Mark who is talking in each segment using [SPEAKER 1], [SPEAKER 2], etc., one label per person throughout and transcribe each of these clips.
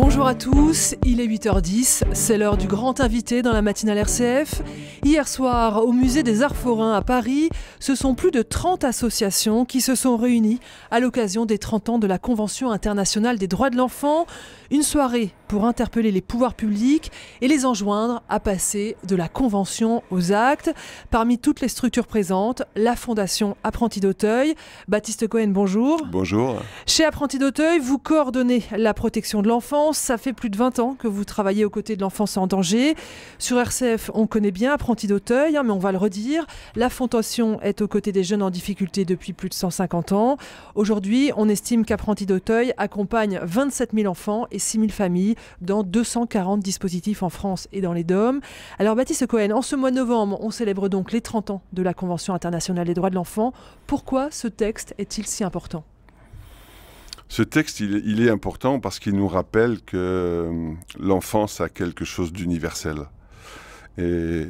[SPEAKER 1] Bonjour à tous, il est 8h10, c'est l'heure du grand invité dans la matinale RCF. Hier soir, au musée des Arts Forains à Paris, ce sont plus de 30 associations qui se sont réunies à l'occasion des 30 ans de la Convention internationale des droits de l'enfant. Une soirée pour interpeller les pouvoirs publics et les enjoindre à passer de la Convention aux actes. Parmi toutes les structures présentes, la Fondation Apprentis d'Auteuil. Baptiste Cohen, bonjour.
[SPEAKER 2] Bonjour.
[SPEAKER 1] Chez Apprentis d'Auteuil, vous coordonnez la protection de l'enfance. Ça fait plus de 20 ans que vous travaillez aux côtés de l'enfance en danger. Sur RCF, on connaît bien Apprentis d'Auteuil, mais on va le redire. La Fondation est aux côtés des jeunes en difficulté depuis plus de 150 ans. Aujourd'hui, on estime qu'Apprentis d'Auteuil accompagne 27 000 enfants et 6 000 familles dans 240 dispositifs en France et dans les DOM. Alors Baptiste Cohen, en ce mois de novembre, on célèbre donc les 30 ans de la Convention internationale des droits de l'enfant. Pourquoi ce texte est-il si important ?
[SPEAKER 2] Ce texte, il est important parce qu'il nous rappelle que l'enfance a quelque chose d'universel. Et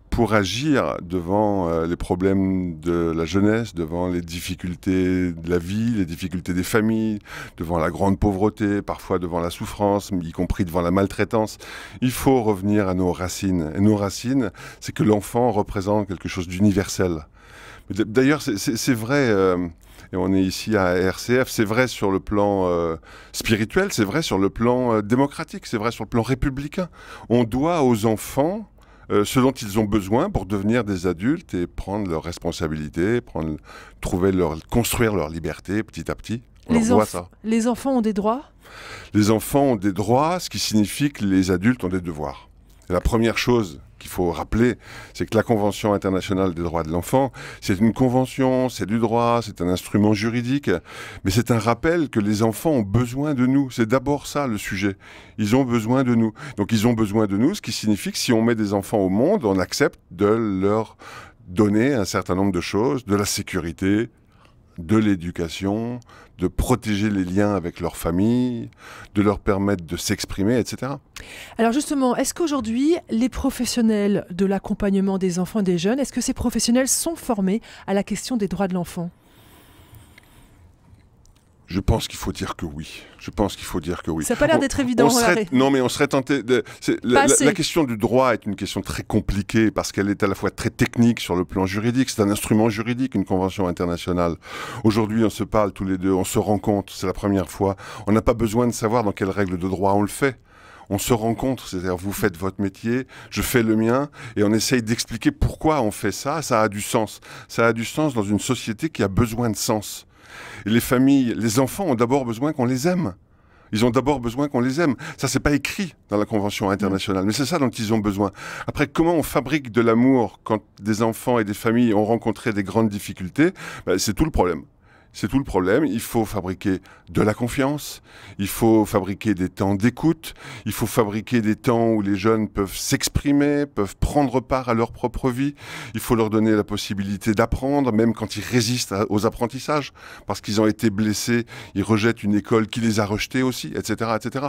[SPEAKER 2] pour agir devant les problèmes de la jeunesse, devant les difficultés de la vie, les difficultés des familles, devant la grande pauvreté, parfois devant la souffrance, y compris devant la maltraitance, il faut revenir à nos racines. Et nos racines, c'est que l'enfant représente quelque chose d'universel. D'ailleurs, c'est vrai... Et on est ici à RCF, c'est vrai sur le plan spirituel, c'est vrai sur le plan démocratique, c'est vrai sur le plan républicain. On doit aux enfants ce dont ils ont besoin pour devenir des adultes et prendre leurs responsabilités, construire leur liberté petit à petit.
[SPEAKER 1] Les enfants ont des droits ?
[SPEAKER 2] Les enfants ont des droits, ce qui signifie que les adultes ont des devoirs. Et la première chose qu'il faut rappeler, c'est que la Convention internationale des droits de l'enfant, c'est une convention, c'est du droit, c'est un instrument juridique, mais c'est un rappel que les enfants ont besoin de nous. C'est d'abord ça le sujet. Ils ont besoin de nous. Donc ils ont besoin de nous, ce qui signifie que si on met des enfants au monde, on accepte de leur donner un certain nombre de choses, de la sécurité, de l'éducation, de protéger les liens avec leur famille, de leur permettre de s'exprimer, etc.
[SPEAKER 1] Alors justement, est-ce qu'aujourd'hui, les professionnels de l'accompagnement des enfants et des jeunes, est-ce que ces professionnels sont formés à la question des droits de l'enfant ?
[SPEAKER 2] Je pense qu'il faut dire que oui.
[SPEAKER 1] Ça n'a pas l'air d'être évident.
[SPEAKER 2] Non, mais on serait tenté... La question du droit est une question très compliquée parce qu'elle est à la fois très technique sur le plan juridique. C'est un instrument juridique, une convention internationale. Aujourd'hui, on se parle tous les deux, on se rencontre, c'est la première fois. On n'a pas besoin de savoir dans quelles règles de droit on le fait. On se rencontre, c'est-à-dire vous faites votre métier, je fais le mien, et on essaye d'expliquer pourquoi on fait ça. Ça a du sens. Ça a du sens dans une société qui a besoin de sens. Et les familles, les enfants ont d'abord besoin qu'on les aime. Ils ont d'abord besoin qu'on les aime. Ça, c'est pas écrit dans la Convention internationale, mais c'est ça dont ils ont besoin. Après, comment on fabrique de l'amour quand des enfants et des familles ont rencontré des grandes difficultés ? C'est tout le problème. C'est tout le problème. Il faut fabriquer de la confiance, il faut fabriquer des temps d'écoute, il faut fabriquer des temps où les jeunes peuvent s'exprimer, peuvent prendre part à leur propre vie. Il faut leur donner la possibilité d'apprendre, même quand ils résistent aux apprentissages, parce qu'ils ont été blessés, ils rejettent une école qui les a rejetés aussi, etc., etc.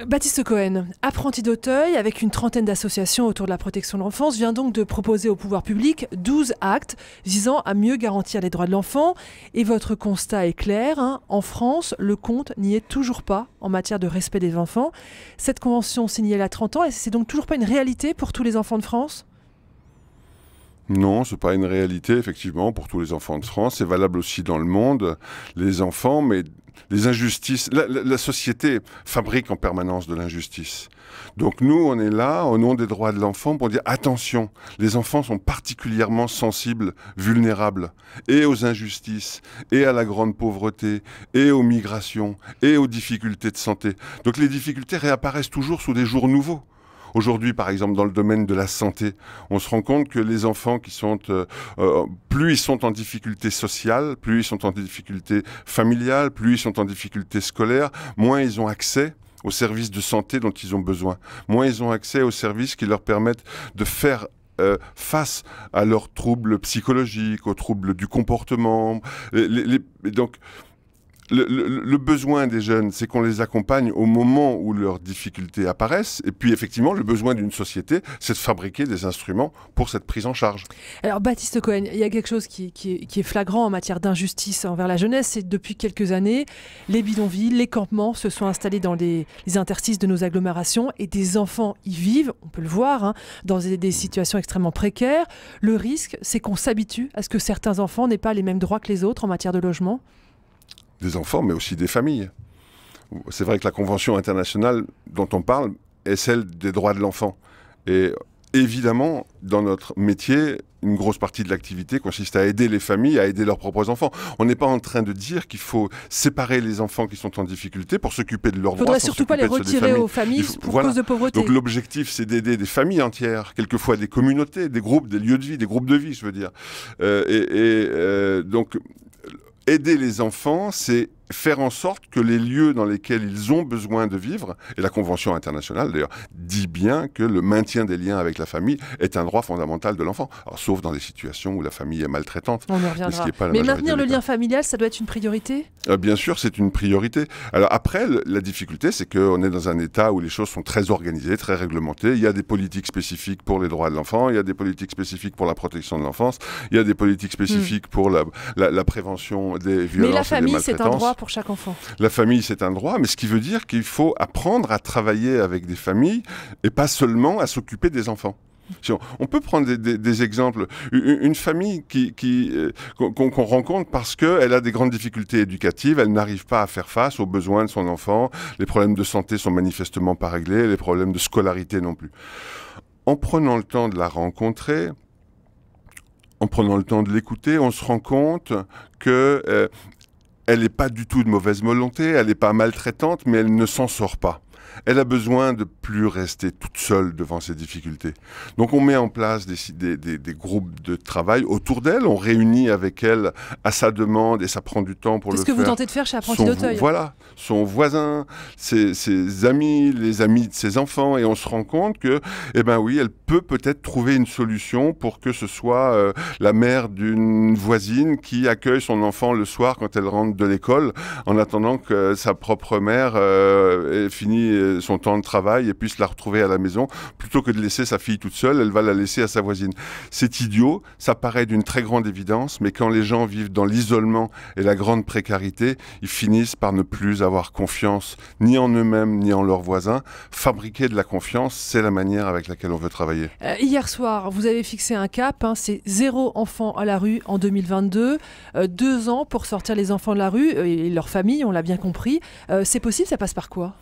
[SPEAKER 1] Baptiste Cohen, Apprentis d'Auteuil, avec une trentaine d'associations autour de la protection de l'enfance, vient donc de proposer au pouvoir public 12 actes visant à mieux garantir les droits de l'enfant. Et votre constat est clair, en France, le compte n'y est toujours pas en matière de respect des enfants. Cette convention signée il y a 30 ans, c'est donc toujours pas une réalité pour tous les enfants de France ?
[SPEAKER 2] Non, c'est pas une réalité, effectivement, pour tous les enfants de France. C'est valable aussi dans le monde. Les enfants, mais les injustices... La société fabrique en permanence de l'injustice. Donc nous, on est là, au nom des droits de l'enfant, pour dire attention, les enfants sont particulièrement sensibles, vulnérables, et aux injustices, et à la grande pauvreté, et aux migrations, et aux difficultés de santé. Donc les difficultés réapparaissent toujours sous des jours nouveaux. Aujourd'hui, par exemple, dans le domaine de la santé, on se rend compte que les enfants qui sont, plus ils sont en difficulté sociale, plus ils sont en difficulté familiale, plus ils sont en difficulté scolaire, moins ils ont accès aux services de santé dont ils ont besoin. Moins ils ont accès aux services qui leur permettent de faire face à leurs troubles psychologiques, aux troubles du comportement. Donc, le besoin des jeunes, c'est qu'on les accompagne au moment où leurs difficultés apparaissent. Et puis, effectivement, le besoin d'une société, c'est de fabriquer des instruments pour cette prise en charge.
[SPEAKER 1] Alors, Baptiste Cohen, il y a quelque chose qui est flagrant en matière d'injustice envers la jeunesse. C'est depuis quelques années, les bidonvilles, les campements se sont installés dans les interstices de nos agglomérations et des enfants y vivent, on peut le voir, hein, dans des situations extrêmement précaires. Le risque, c'est qu'on s'habitue à ce que certains enfants n'aient pas les mêmes droits que les autres en matière de logement.
[SPEAKER 2] Des enfants, mais aussi des familles. C'est vrai que la Convention internationale dont on parle est celle des droits de l'enfant. Et évidemment, dans notre métier, une grosse partie de l'activité consiste à aider les familles, à aider leurs propres enfants. On n'est pas en train de dire qu'il faut séparer les enfants qui sont en difficulté pour s'occuper de leurs droits.
[SPEAKER 1] Il ne faudrait surtout pas les retirer aux familles pour cause de pauvreté.
[SPEAKER 2] Donc l'objectif, c'est d'aider des familles entières, quelquefois des communautés, des groupes, des lieux de vie, des groupes de vie, je veux dire. Donc, aider les enfants, c'est faire en sorte que les lieux dans lesquels ils ont besoin de vivre, et la Convention internationale d'ailleurs dit bien que le maintien des liens avec la famille est un droit fondamental de l'enfant, sauf dans des situations où la famille est maltraitante.
[SPEAKER 1] On y reviendra. Mais maintenir le lien familial, ça doit être une priorité ?
[SPEAKER 2] Bien sûr, c'est une priorité. Alors après, la difficulté, c'est qu'on est dans un État où les choses sont très organisées, très réglementées. Il y a des politiques spécifiques pour les droits de l'enfant, il y a des politiques spécifiques pour la protection de l'enfance, il y a des politiques spécifiques pour la prévention des violences et des maltraitances.
[SPEAKER 1] Mais la famille, c'est un droit pour chaque enfant.
[SPEAKER 2] La famille, c'est un droit, mais ce qui veut dire qu'il faut apprendre à travailler avec des familles et pas seulement à s'occuper des enfants. On peut prendre des exemples. Une famille qu'on rencontre parce qu'elle a des grandes difficultés éducatives, elle n'arrive pas à faire face aux besoins de son enfant, les problèmes de santé sont manifestement pas réglés, les problèmes de scolarité non plus. En prenant le temps de la rencontrer, en prenant le temps de l'écouter, on se rend compte que elle n'est pas du tout de mauvaise volonté, elle n'est pas maltraitante, mais elle ne s'en sort pas. Elle a besoin de plus rester toute seule devant ses difficultés. Donc on met en place des groupes de travail autour d'elle, on réunit avec elle à sa demande et ça prend du temps pour le faire.
[SPEAKER 1] C'est ce que vous tentez de faire chez Apprentis d'Auteuil.
[SPEAKER 2] Voilà, son voisin, ses amis, les amis de ses enfants, et on se rend compte que, eh ben oui, elle peut peut-être trouver une solution pour que ce soit la mère d'une voisine qui accueille son enfant le soir quand elle rentre de l'école, en attendant que sa propre mère ait fini son temps de travail et puisse la retrouver à la maison, plutôt que de laisser sa fille toute seule, elle va la laisser à sa voisine. C'est idiot, ça paraît d'une très grande évidence, mais quand les gens vivent dans l'isolement et la grande précarité, ils finissent par ne plus avoir confiance ni en eux-mêmes ni en leurs voisins. Fabriquer de la confiance, c'est la manière avec laquelle on veut travailler.
[SPEAKER 1] Hier soir, vous avez fixé un cap, hein, c'est 0 enfant à la rue en 2022, 2 ans pour sortir les enfants de la rue et leurs familles, on l'a bien compris. C'est possible, ça passe par quoi ?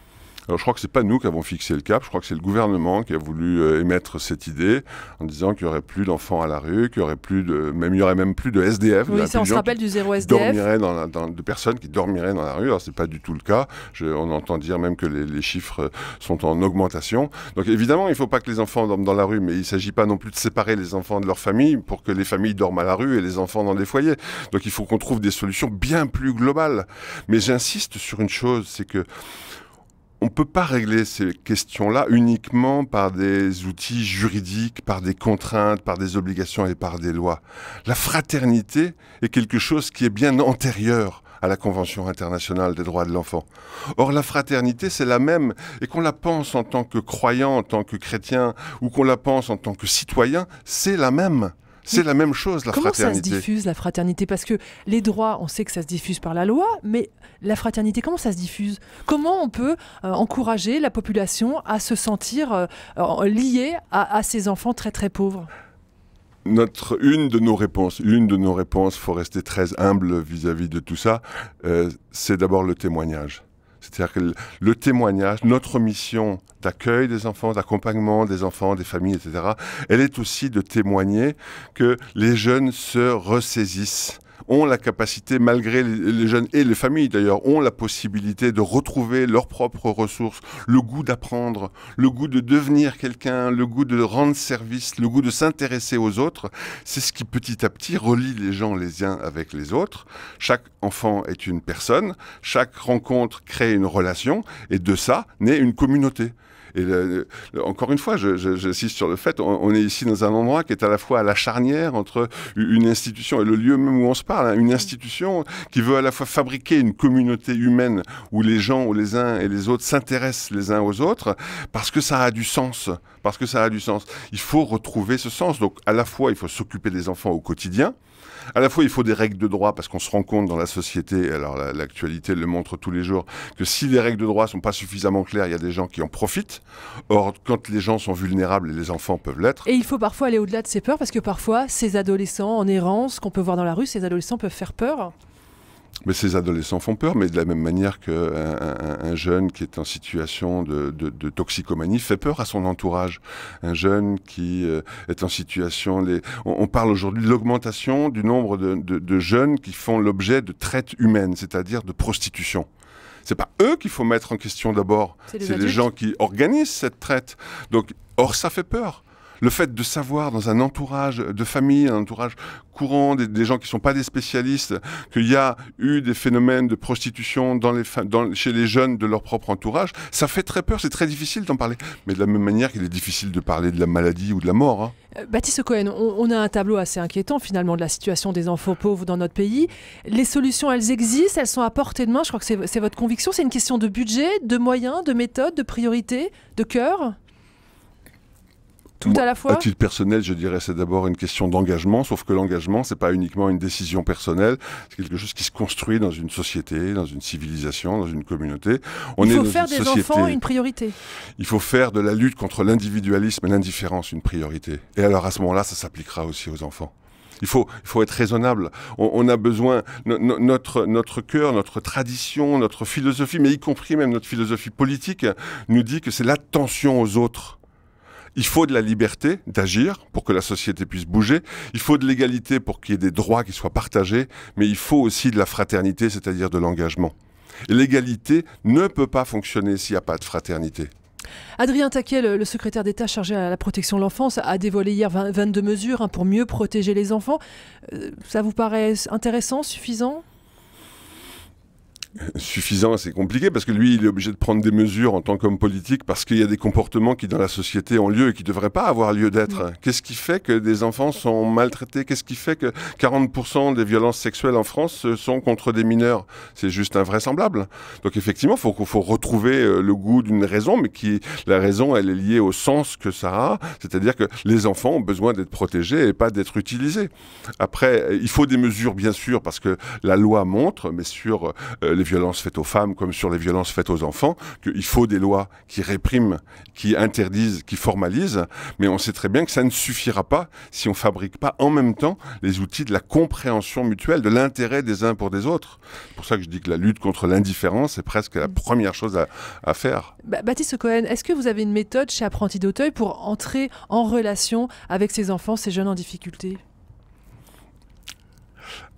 [SPEAKER 2] Alors je crois que c'est pas nous qui avons fixé le cap, je crois que c'est le gouvernement qui a voulu émettre cette idée en disant qu'il y aurait plus d'enfants à la rue, qu'il y aurait il y aurait même plus de SDF.
[SPEAKER 1] Oui, ça on se rappelle du zéro SDF.
[SPEAKER 2] De personnes qui dormiraient dans la rue, alors c'est pas du tout le cas. On entend dire même que les chiffres sont en augmentation. Donc évidemment, il faut pas que les enfants dorment dans la rue, mais il s'agit pas non plus de séparer les enfants de leur famille pour que les familles dorment à la rue et les enfants dans des foyers. Donc il faut qu'on trouve des solutions bien plus globales. Mais j'insiste sur une chose, c'est que on ne peut pas régler ces questions-là uniquement par des outils juridiques, par des contraintes, par des obligations et par des lois. La fraternité est quelque chose qui est bien antérieur à la Convention internationale des droits de l'enfant. Or, la fraternité, c'est la même, et qu'on la pense en tant que croyant, en tant que chrétien, ou qu'on la pense en tant que citoyen, c'est la même. C'est la même chose, la fraternité.
[SPEAKER 1] Comment ça se diffuse, la fraternité ? Parce que les droits, on sait que ça se diffuse par la loi, mais la fraternité, comment ça se diffuse ? Comment on peut encourager la population à se sentir liée à ces enfants très très pauvres ?
[SPEAKER 2] Une de nos réponses, faut rester très humble vis-à-vis de tout ça, c'est d'abord le témoignage. C'est-à-dire que le témoignage, notre mission d'accueil des enfants, d'accompagnement des enfants, des familles, etc., elle est aussi de témoigner que les jeunes se ressaisissent, ont la capacité, malgré les jeunes et les familles d'ailleurs, ont la possibilité de retrouver leurs propres ressources, le goût d'apprendre, le goût de devenir quelqu'un, le goût de rendre service, le goût de s'intéresser aux autres. C'est ce qui petit à petit relie les gens les uns avec les autres. Chaque enfant est une personne, chaque rencontre crée une relation et de ça naît une communauté. Encore une fois, j'insiste sur le fait, on est ici dans un endroit qui est à la fois à la charnière entre une institution et le lieu même où on se parle, hein, une institution qui veut à la fois fabriquer une communauté humaine où les gens, où les uns et les autres s'intéressent les uns aux autres, parce que ça a du sens. Parce que ça a du sens. Il faut retrouver ce sens. Donc, à la fois, il faut s'occuper des enfants au quotidien. À la fois, il faut des règles de droit parce qu'on se rend compte dans la société, alors l'actualité le montre tous les jours, que si les règles de droit sont pas suffisamment claires, il y a des gens qui en profitent. Or, quand les gens sont vulnérables, et les enfants peuvent l'être.
[SPEAKER 1] Et il faut parfois aller au-delà de ces peurs parce que parfois, ces adolescents en errance qu'on peut voir dans la rue, ces adolescents peuvent faire peur.
[SPEAKER 2] Mais ces adolescents font peur, mais de la même manière qu'un jeune qui est en situation de toxicomanie fait peur à son entourage. Un jeune qui est en situation... On parle aujourd'hui de l'augmentation du nombre de jeunes qui font l'objet de traite humaine, c'est-à-dire de prostitution. C'est pas eux qu'il faut mettre en question d'abord, c'est les gens qui organisent cette traite. Donc, or, ça fait peur. Le fait de savoir dans un entourage de famille, un entourage courant, des gens qui ne sont pas des spécialistes, qu'il y a eu des phénomènes de prostitution chez les jeunes de leur propre entourage, ça fait très peur, c'est très difficile d'en parler. Mais de la même manière qu'il est difficile de parler de la maladie ou de la mort. Hein.
[SPEAKER 1] Baptiste Cohen, on a un tableau assez inquiétant finalement de la situation des enfants pauvres dans notre pays. Les solutions, elles existent, elles sont à portée de main, je crois que c'est votre conviction. C'est une question de budget, de moyens, de méthode, de priorité, de cœur ? Tout à la fois.
[SPEAKER 2] À titre personnel, je dirais c'est d'abord une question d'engagement, sauf que l'engagement, c'est pas uniquement une décision personnelle, c'est quelque chose qui se construit dans une société, dans une civilisation, dans une communauté.
[SPEAKER 1] Il faut faire des enfants une priorité.
[SPEAKER 2] Il faut faire de la lutte contre l'individualisme et l'indifférence une priorité. Et alors à ce moment-là, ça s'appliquera aussi aux enfants. Il faut être raisonnable. On a besoin, notre cœur, notre tradition, notre philosophie, mais y compris même notre philosophie politique, nous dit que c'est l'attention aux autres. Il faut de la liberté d'agir pour que la société puisse bouger. Il faut de l'égalité pour qu'il y ait des droits qui soient partagés. Mais il faut aussi de la fraternité, c'est-à-dire de l'engagement. Et l'égalité ne peut pas fonctionner s'il n'y a pas de fraternité.
[SPEAKER 1] Adrien Taquet, le secrétaire d'État chargé à la protection de l'enfance, a dévoilé hier 22 mesures pour mieux protéger les enfants. Ça vous paraît intéressant, suffisant ?
[SPEAKER 2] Suffisant, c'est compliqué parce que lui, il est obligé de prendre des mesures en tant qu'homme politique parce qu'il y a des comportements qui dans la société ont lieu et qui ne devraient pas avoir lieu d'être. Qu'est-ce qui fait que des enfants sont maltraités? Qu'est-ce qui fait que 40% des violences sexuelles en France sont contre des mineurs? C'est juste invraisemblable. Donc effectivement, il faut retrouver le goût d'une raison, mais la raison, elle est liée au sens que ça a, c'est-à-dire que les enfants ont besoin d'être protégés et pas d'être utilisés. Après, il faut des mesures, bien sûr, parce que la loi montre, mais sur les violences faites aux femmes comme sur les violences faites aux enfants, qu'il faut des lois qui répriment, qui interdisent, qui formalisent, mais on sait très bien que ça ne suffira pas si on ne fabrique pas en même temps les outils de la compréhension mutuelle, de l'intérêt des uns pour des autres. C'est pour ça que je dis que la lutte contre l'indifférence est presque la première chose à faire.
[SPEAKER 1] Baptiste Cohen, est-ce que vous avez une méthode chez Apprentis d'Auteuil pour entrer en relation avec ces enfants, ces jeunes en difficulté ?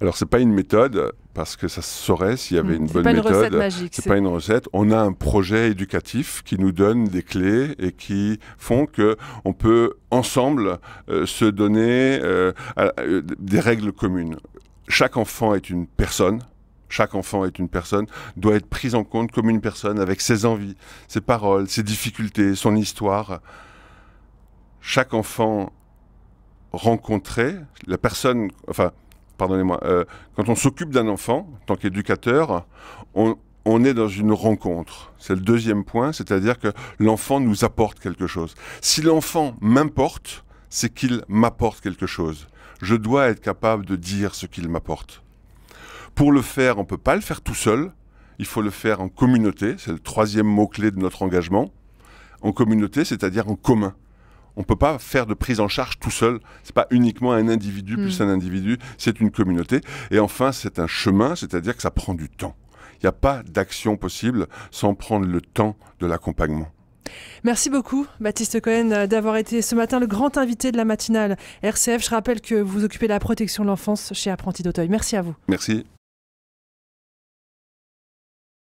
[SPEAKER 2] Alors, c'est pas une méthode, parce que ça se saurait s'il y avait une bonne méthode.
[SPEAKER 1] C'est pas une recette magique.
[SPEAKER 2] C'est pas une recette. On a un projet éducatif qui nous donne des clés et qui font qu'on peut ensemble se donner des règles communes. Chaque enfant est une personne. Chaque enfant est une personne, doit être prise en compte comme une personne avec ses envies, ses paroles, ses difficultés, son histoire. Chaque enfant rencontré, la personne, pardonnez-moi, quand on s'occupe d'un enfant, en tant qu'éducateur, on est dans une rencontre. C'est le deuxième point, c'est-à-dire que l'enfant nous apporte quelque chose. Si l'enfant m'importe, c'est qu'il m'apporte quelque chose. Je dois être capable de dire ce qu'il m'apporte. Pour le faire, on ne peut pas le faire tout seul. Il faut le faire en communauté. C'est le troisième mot-clé de notre engagement. En communauté, c'est-à-dire en commun. On ne peut pas faire de prise en charge tout seul. Ce n'est pas uniquement un individu plus un individu, c'est une communauté. Et enfin, c'est un chemin, c'est-à-dire que ça prend du temps. Il n'y a pas d'action possible sans prendre le temps de l'accompagnement.
[SPEAKER 1] Merci beaucoup, Baptiste Cohen, d'avoir été ce matin le grand invité de la matinale RCF. Je rappelle que vous occupez de la protection de l'enfance chez Apprentis d'Auteuil. Merci à vous.
[SPEAKER 2] Merci.